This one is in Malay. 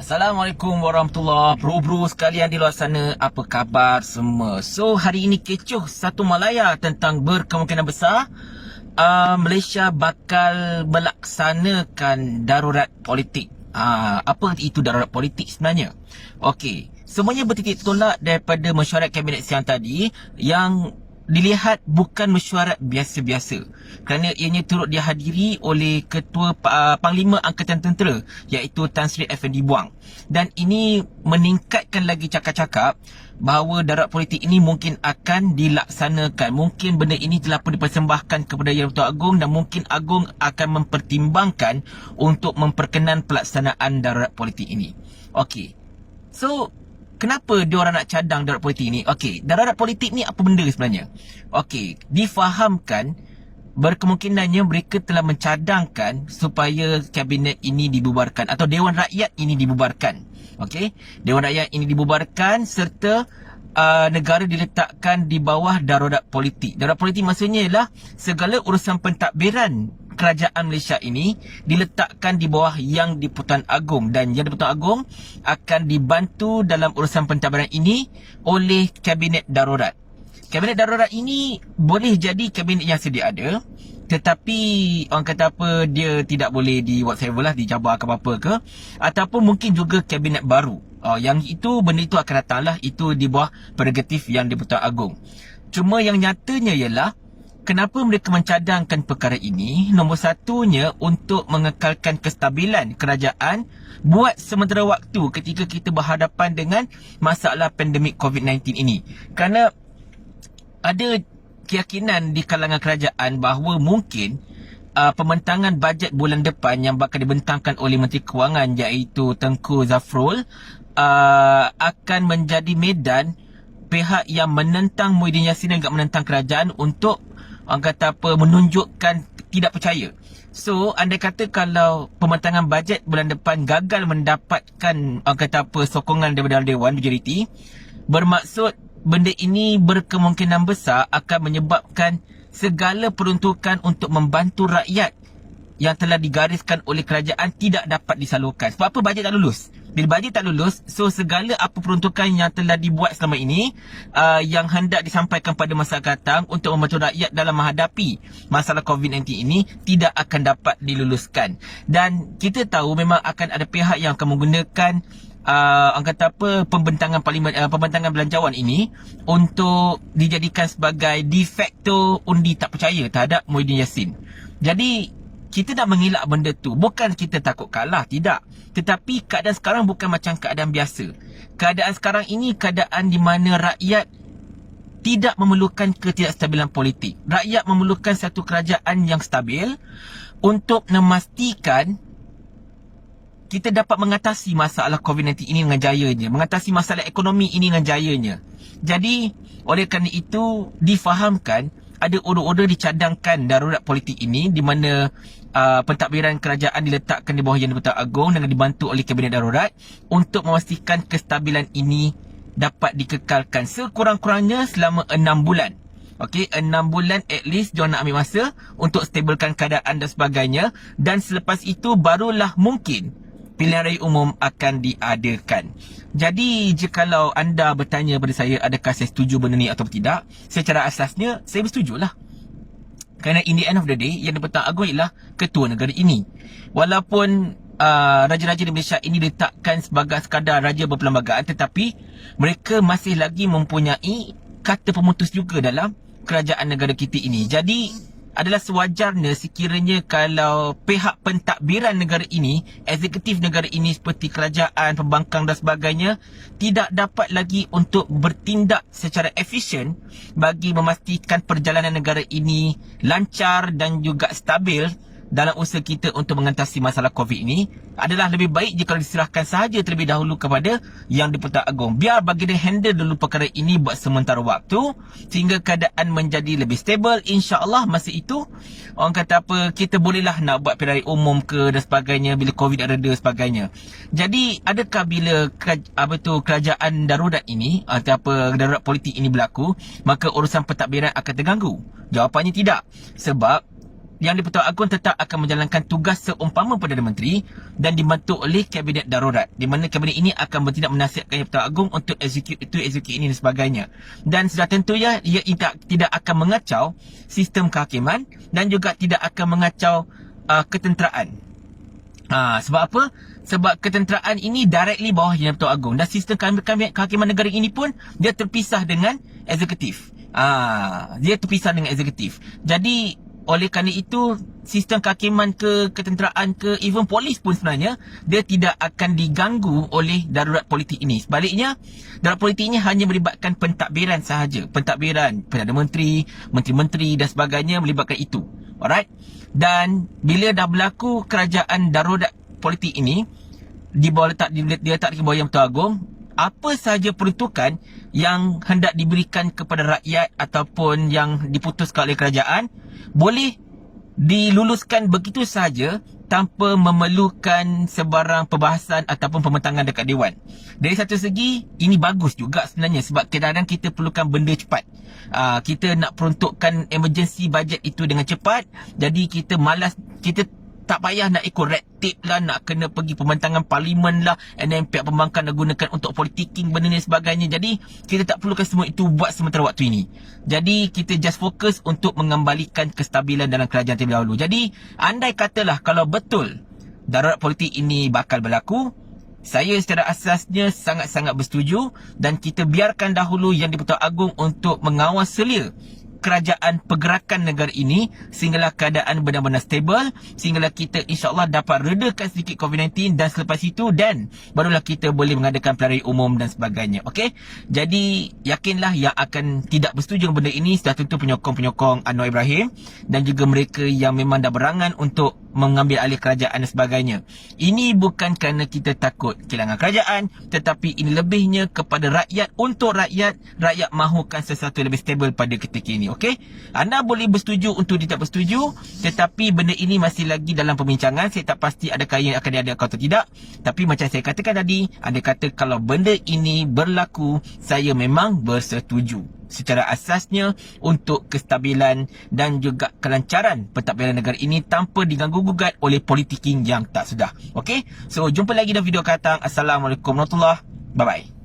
Assalamualaikum warahmatullahi. Bro-bro sekalian di luar sana, apa khabar semua? So, hari ini kecoh satu Malaya tentang berkemungkinan besar Malaysia bakal melaksanakan darurat politik. Apa itu darurat politik sebenarnya? Okey, semuanya bertitik tolak daripada mesyuarat kabinet siang tadi yang dilihat bukan mesyuarat biasa-biasa kerana ianya turut dihadiri oleh Ketua Panglima Angkatan Tentera iaitu Tan Sri Effendi Buang, dan ini meningkatkan lagi cakap-cakap bahawa darurat politik ini mungkin akan dilaksanakan. Mungkin benda ini telah pun dipersembahkan kepada Yang Bertuan Agong dan mungkin Agong akan mempertimbangkan untuk memperkenan pelaksanaan darurat politik ini. Okey, so kenapa diorang nak cadang darurat politik ni? Okey, darurat politik ni apa benda sebenarnya? Okey, difahamkan berkemungkinannya mereka telah mencadangkan supaya kabinet ini dibubarkan atau Dewan Rakyat ini dibubarkan. Okey, Dewan Rakyat ini dibubarkan serta negara diletakkan di bawah darurat politik. Darurat politik maksudnya ialah segala urusan pentadbiran kerajaan Malaysia ini diletakkan di bawah Yang di-Pertuan Agong, dan Yang di-Pertuan Agong akan dibantu dalam urusan pentadbiran ini oleh kabinet darurat. Kabinet darurat ini boleh jadi kabinet yang sedia ada, tetapi orang kata apa, dia tidak boleh di whatsoever lah, dicabar ke apa ke, ataupun mungkin juga kabinet baru. Yang itu, benda itu akan datang lah, itu di bawah prerogatif Yang di-Pertuan Agong. Cuma yang nyatanya ialah kenapa mereka mencadangkan perkara ini? Nombor satunya untuk mengekalkan kestabilan kerajaan buat sementara waktu ketika kita berhadapan dengan masalah pandemik COVID-19 ini. Kerana ada keyakinan di kalangan kerajaan bahawa mungkin pembentangan bajet bulan depan yang bakal dibentangkan oleh Menteri Kewangan iaitu Tengku Zafrul akan menjadi medan pihak yang menentang Muhyiddin Yassin dan juga menentang kerajaan untuk orang kata apa, menunjukkan tidak percaya. So, andai kata kalau pembentangan bajet bulan depan gagal mendapatkan orang kata apa, sokongan daripada Dewan Majoriti, bermaksud benda ini berkemungkinan besar akan menyebabkan segala peruntukan untuk membantu rakyat yang telah digariskan oleh kerajaan tidak dapat disalurkan. Sebab apa? Bajet tak lulus. Bila bajet tak lulus, so segala apa peruntukan yang telah dibuat selama ini yang hendak disampaikan pada masa akan datang untuk membantu rakyat dalam menghadapi masalah COVID-19 ini tidak akan dapat diluluskan. Dan kita tahu memang akan ada pihak yang akan menggunakan orang kata apa, pembentangan parlimen, pembentangan belanjawan ini untuk dijadikan sebagai de facto undi tak percaya terhadap Muhyiddin Yassin. Jadi kita nak mengelak benda tu. Bukan kita takut kalah, tidak. Tetapi keadaan sekarang bukan macam keadaan biasa. Keadaan sekarang ini keadaan di mana rakyat tidak memerlukan ketidakstabilan politik. Rakyat memerlukan satu kerajaan yang stabil untuk memastikan kita dapat mengatasi masalah COVID-19 ini dengan jayanya, mengatasi masalah ekonomi ini dengan jayanya. Jadi, oleh kerana itu, difahamkan ada order-order dicadangkan darurat politik ini di mana pentadbiran kerajaan diletakkan di bawah Yang di-Pertuan Agong dengan dibantu oleh kabinet darurat untuk memastikan kestabilan ini dapat dikekalkan sekurang-kurangnya selama 6 bulan. Okey, 6 bulan at least diorang nak ambil masa untuk stabilkan keadaan dan sebagainya, dan selepas itu barulah mungkin pilihan raya umum akan diadakan. Jadi, jikalau anda bertanya pada saya adakah saya setuju benda ni atau tidak, secara asasnya saya bersetujulah. Kerana in the end of the day, Yang di-Pertuan Agong ialah ketua negara ini. Walaupun raja-raja di Malaysia ini diletakkan sebagai sekadar raja berperlembagaan, tetapi mereka masih lagi mempunyai kata pemutus juga dalam kerajaan negara kita ini. Jadi adalah sewajarnya sekiranya kalau pihak pentadbiran negara ini, eksekutif negara ini seperti kerajaan, pembangkang dan sebagainya, tidak dapat lagi untuk bertindak secara efisien bagi memastikan perjalanan negara ini lancar dan juga stabil dalam usaha kita untuk mengatasi masalah COVID ini, adalah lebih baik jika diserahkan sahaja terlebih dahulu kepada Yang di-Pertuan Agong. Biar bagi dia handle dulu perkara ini buat sementara waktu sehingga keadaan menjadi lebih stabil. InsyaAllah masa itu orang kata apa, kita bolehlah nak buat pilihan raya umum ke dan sebagainya bila COVID dah reda sebagainya. Jadi adakah bila kerajaan darurat ini atau darurat politik ini berlaku, maka urusan pentadbiran akan terganggu? Jawapannya tidak. Sebab Yang di-Pertuan Agong tetap akan menjalankan tugas seumpama Perdana Menteri dan dibentuk oleh Kabinet Darurat, di mana Kabinet ini akan bertindak menasihatkan Yang-Pertuan Agong untuk execute itu, execute ini dan sebagainya. Dan sudah tentu ya, ia tidak akan mengacau sistem kehakiman dan juga tidak akan mengacau ketenteraan. Sebab apa? Sebab ketenteraan ini directly bawah Yang-Pertuan Agong, dan sistem kehakiman negara ini pun dia terpisah dengan eksekutif. Dia terpisah dengan eksekutif. Jadi oleh kerana itu, sistem kehakiman ketenteraan even polis pun sebenarnya dia tidak akan diganggu oleh darurat politik ini. Sebaliknya, darurat politik ini hanya melibatkan pentadbiran sahaja. Pentadbiran Perdana Menteri, menteri-menteri dan sebagainya, melibatkan itu. Alright? Dan bila dah berlaku kerajaan darurat politik ini diletak di bawah Yang-Pertuan Agong, apa sahaja peruntukan yang hendak diberikan kepada rakyat ataupun yang diputuskan oleh kerajaan boleh diluluskan begitu sahaja tanpa memerlukan sebarang perbahasan ataupun pembentangan dekat Dewan. Dari satu segi, ini bagus juga sebenarnya, sebab kadang-kadang kita perlukan benda cepat. Kita nak peruntukkan emergency budget itu dengan cepat, jadi kita malas, kita tak payah nak ikut red tape lah, nak kena pergi pembentangan parlimen lah, and then pihak pembangkang nak gunakan untuk politicking benda ni sebagainya. Jadi kita tak perlukan semua itu buat sementara waktu ini. Jadi kita just fokus untuk mengembalikan kestabilan dalam kerajaan terlebih dahulu. Jadi andai katalah kalau betul darurat politik ini bakal berlaku, saya secara asasnya sangat-sangat bersetuju, dan kita biarkan dahulu Yang di-Pertuan Agong untuk mengawal selia kerajaan pergerakan negara ini sehinggalah keadaan benar-benar stable, sehinggalah kita insya-Allah dapat redakan sedikit COVID-19, dan selepas itu dan barulah kita boleh mengadakan pelarian umum dan sebagainya. Okey. Jadi yakinlah yang akan tidak bersetuju dengan benda ini sudah tentu penyokong-penyokong Anwar Ibrahim dan juga mereka yang memang dah berangan untuk mengambil alih kerajaan dan sebagainya. Ini bukan kerana kita takut kehilangan kerajaan, tetapi ini lebihnya kepada rakyat, untuk rakyat. Rakyat mahukan sesuatu yang lebih stable pada ketika ini. Okey, anda boleh bersetuju untuk tidak bersetuju, tetapi benda ini masih lagi dalam perbincangan. Saya tak pasti adakah ia akan diadakan atau tidak. Tapi macam saya katakan tadi, anda kata kalau benda ini berlaku, saya memang bersetuju secara asasnya untuk kestabilan dan juga kelancaran pentadbiran negara ini tanpa diganggu-gugat oleh politicking yang tak sudah. Okey, so jumpa lagi dalam video akan datang. Assalamualaikum warahmatullahi wabarakatuh. Bye bye.